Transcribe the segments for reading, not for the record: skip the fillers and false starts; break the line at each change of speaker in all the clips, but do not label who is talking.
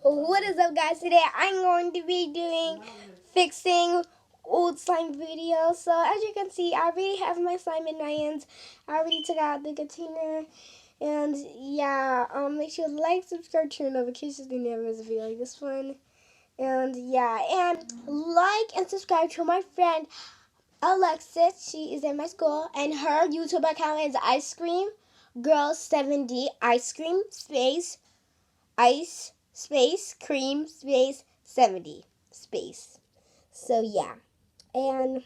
What is up, guys? Today I'm going to be doing fixing old slime videos. So as you can see, I already have my slime in my hands. I already took out the container. And yeah, make sure to like, subscribe, turn on notifications to never miss a video like this one. And yeah, and like and subscribe to my friend Alexis. She is in my school, and her YouTube account is Ice Cream Girl 7D Ice Cream Space Ice Space Cream Space 70 Space. So yeah, and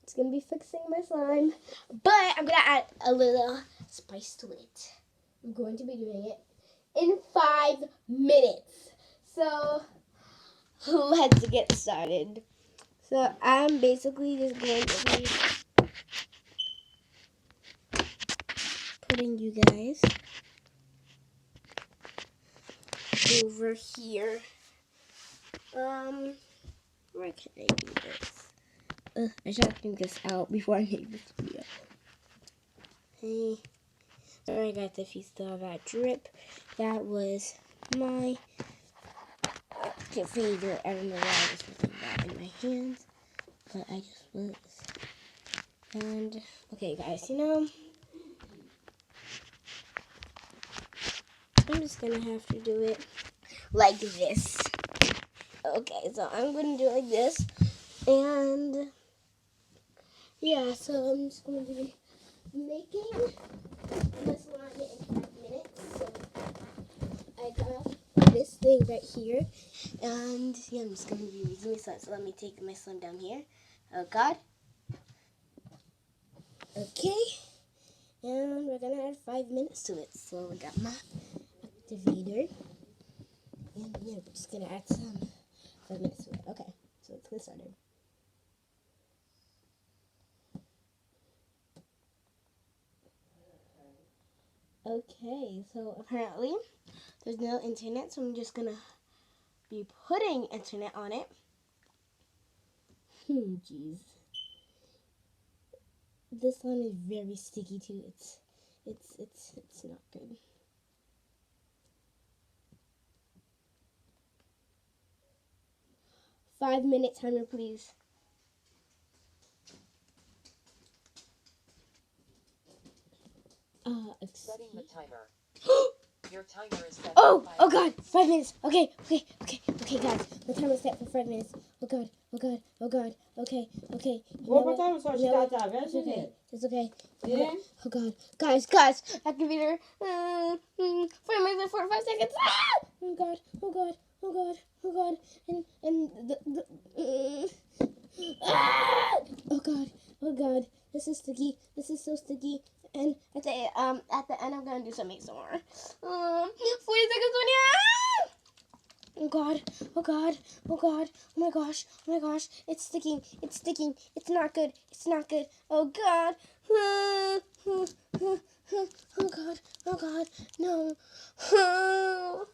it's gonna be fixing my slime, but I'm gonna add a little spice to it. I'm going to be doing it in 5 minutes. So let's get started. So I'm basically just going to be putting you guys over here. Where can I do this? I should have to think this out before I make this video. Hey, sorry guys if you still have that drip. That was my favorite. I don't know why I was putting that in my hands, but I just was. And okay, guys, I'm just gonna have to do it like this. Okay, so I'm gonna do it like this, and yeah, so I'm just going to be making this line in 5 minutes. So I got this thing right here, and yeah, I'm just going to be using my slime. So let me take my slime down here. Oh God. Okay, and we're gonna add 5 minutes to it. So I got my activator, and yeah, we're just gonna add some 5 minutes to it. Okay, so let's get started. Okay, so apparently there's no internet, so I'm just gonna be putting internet on it. Jeez. This slime is very sticky too. It's not good. Five-minute timer, please.
Setting the timer. Your timer is set.
Oh God, 5 minutes. Okay, guys. The timer is set for 5 minutes. Oh God. Okay. It's okay.
Yeah.
Oh God, guys, activator. 5 minutes and 45 seconds. Ah! Oh God. And ah! Oh God. This is sticky. This is so sticky. And at the end, I'm gonna do some ASMR. 40 seconds on you. Oh God. Oh my gosh. It's sticking. It's not good. Oh God. Oh God. No. 4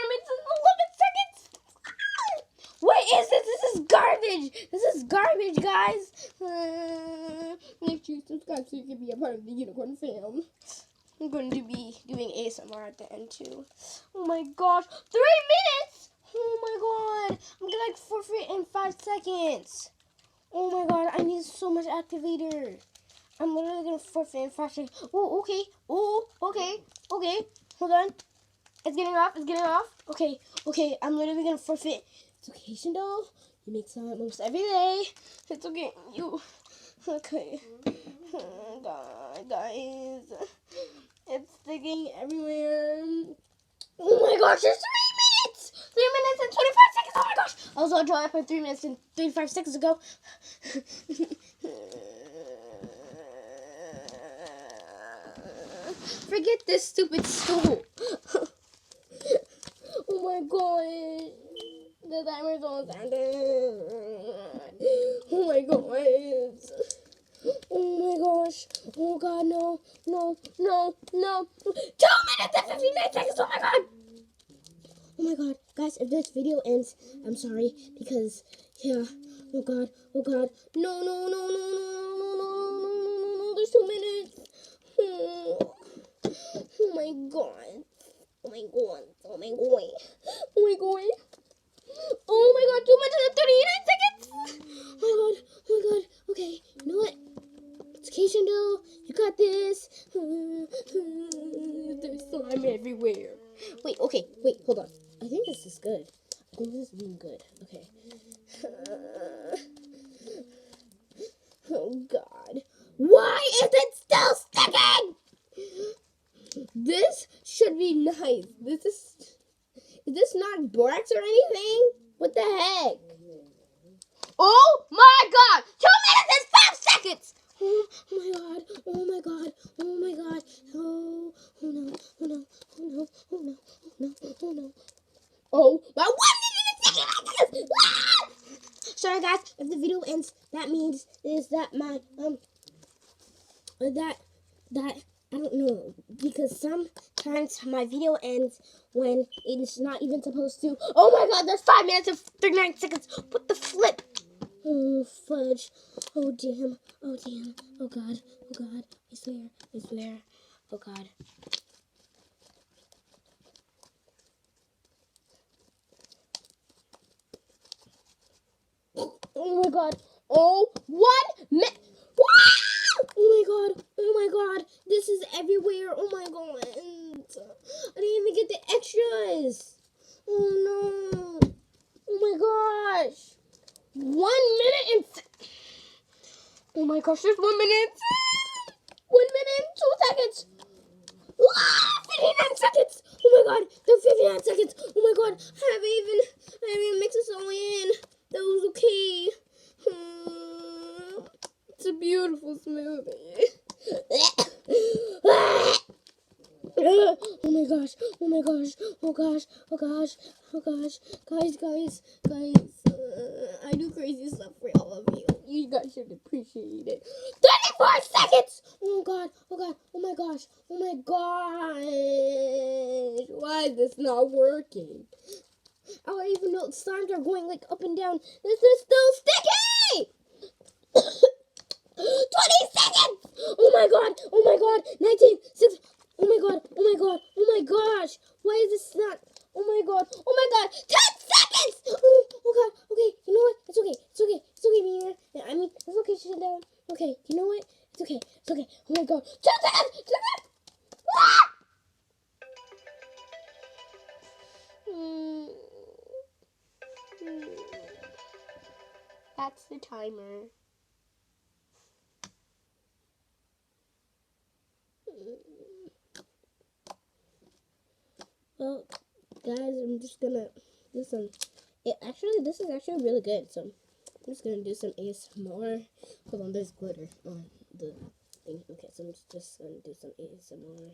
minutes and 11 seconds. What is this? This is garbage, guys. Make sure you subscribe so you can be a part of the Unicorn fam. I'm going to be doing ASMR at the end too. Oh my gosh, 3 minutes! Oh my God, I'm gonna forfeit in 5 seconds. Oh my God, I need so much activator. I'm literally gonna forfeit in 5 seconds. Oh, okay. Okay. Hold on. It's getting off. Okay. I'm literally gonna forfeit. It's okay, Shindo. You make slime almost every day. It's okay. Okay. Oh God, guys. It's sticking everywhere. Oh my gosh, it's 3 minutes! 3 minutes and 25 seconds. Oh my gosh. I was on dry for 3 minutes and 35 seconds ago. Forget this stupid stool. Oh my God. The timer's almost ending. Oh my God. Oh my gosh. Oh God, no. 2 minutes and 59 seconds. Oh my God. Oh my God. Guys, if this video ends, I'm sorry because, yeah. Oh God. No. There's 2 minutes. Oh my God. Oh my god. Oh my god. Oh my god. Oh my god, 2 minutes and 39 seconds. Oh my god. Oh my god. Okay, you know what? It's Keishando. You got this. There's slime everywhere. Wait, okay. Wait, hold on. I think this is good. I think this is being good. Okay. Oh god. Why is it still sticking? This should be nice. Is this not borax or anything? What the heck? Oh my god! 2 minutes and 5 seconds! Oh my god, oh my god, oh my god. Oh no, oh no, oh no, oh no, oh no, oh no. Oh my 1 minute and 6 seconds! Ah! Sorry guys, if the video ends, that means is that my that I don't know, because sometimes my video ends when it's not even supposed to. Oh my god, there's 5 minutes and 39 seconds. What the flip? Oh, fudge. Oh, damn. Oh, damn. Oh, God. Oh, God. I swear. I swear. Oh, God. Oh, my God. Oh, 1 minute. Oh, my God. Oh, my God. This is everywhere. Oh, my God. I didn't even get the extras. Oh, no. Oh, my gosh. 1 minute and... Oh, my gosh. There's 1 minute. 1 minute and 2 seconds. 59 seconds. Oh my god, there's 59 seconds. Oh my god, I haven't even mixed this all in. That was okay. It's a beautiful smoothie. Oh my gosh, oh my gosh, oh gosh, oh gosh, oh gosh. Guys. I do crazy stuff for all of you. You guys should appreciate it. 34 seconds! Oh god, oh god, oh my gosh, oh my gosh. Why is this not working? I don't even know, slimes are going like up and down. This is still sticky! 20 seconds! Oh my god, 19, 6, oh my god, oh my gosh. Why is this not, oh my god, 10 seconds! Oh god, okay, you know what? It's okay, Mia. I mean, it's okay, sit down. Okay, you know what? It's okay. Oh my god, 2 seconds! 2 seconds! Ah! That's the timer. Well, guys, I'm just gonna do some. This is actually really good. So I'm just gonna do some ASMR. Hold on, there's glitter on the thing. Okay, so I'm just gonna do some ASMR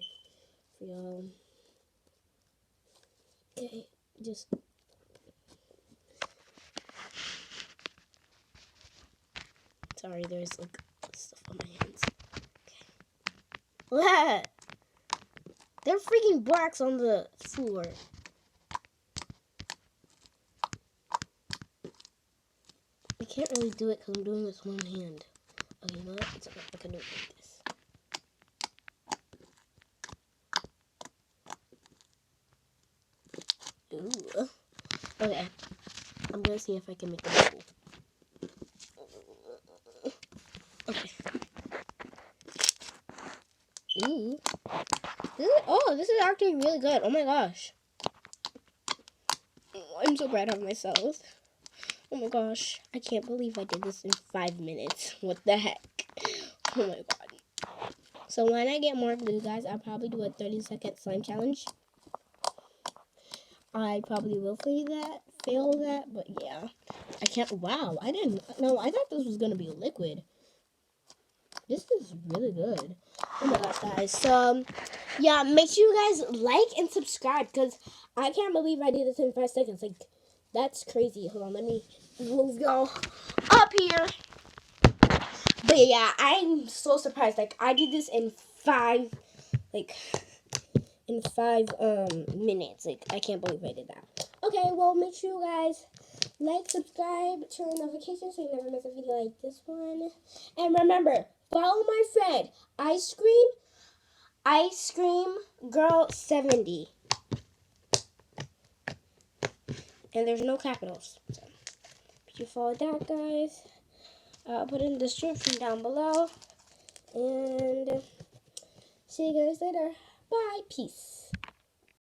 for y'all. Okay, just. Sorry, there's like stuff on my hands. Okay. There are freaking blacks on the floor. I can't really do it because I'm doing this one hand. Okay, you know what? It's okay. I can do it like this. Ooh. Okay. I'm gonna see if I can make it cool. Okay. Ooh. This is actually really good. Oh my gosh. I'm so proud of myself. Oh my gosh. I can't believe I did this in 5 minutes. What the heck? Oh my god. So when I get more glue, guys, I'll probably do a 30-second slime challenge. I probably will fail that, but yeah. I can't, wow. I thought this was going to be liquid. This is really good. Oh my gosh, guys. So, yeah, make sure you guys like and subscribe because I can't believe I did this in 5 seconds. Like, that's crazy. Hold on, let me move y'all up here. But yeah, I'm so surprised. Like, I did this in 5 minutes. Like, I can't believe I did that. Okay, well, make sure you guys like, subscribe, turn on notifications so you never miss a video like this one. And remember, follow my friend, Ice Cream Girl 70. and there's no capitals. So if you follow that, guys, I'll put it in the description down below. And see you guys later. Bye. Peace.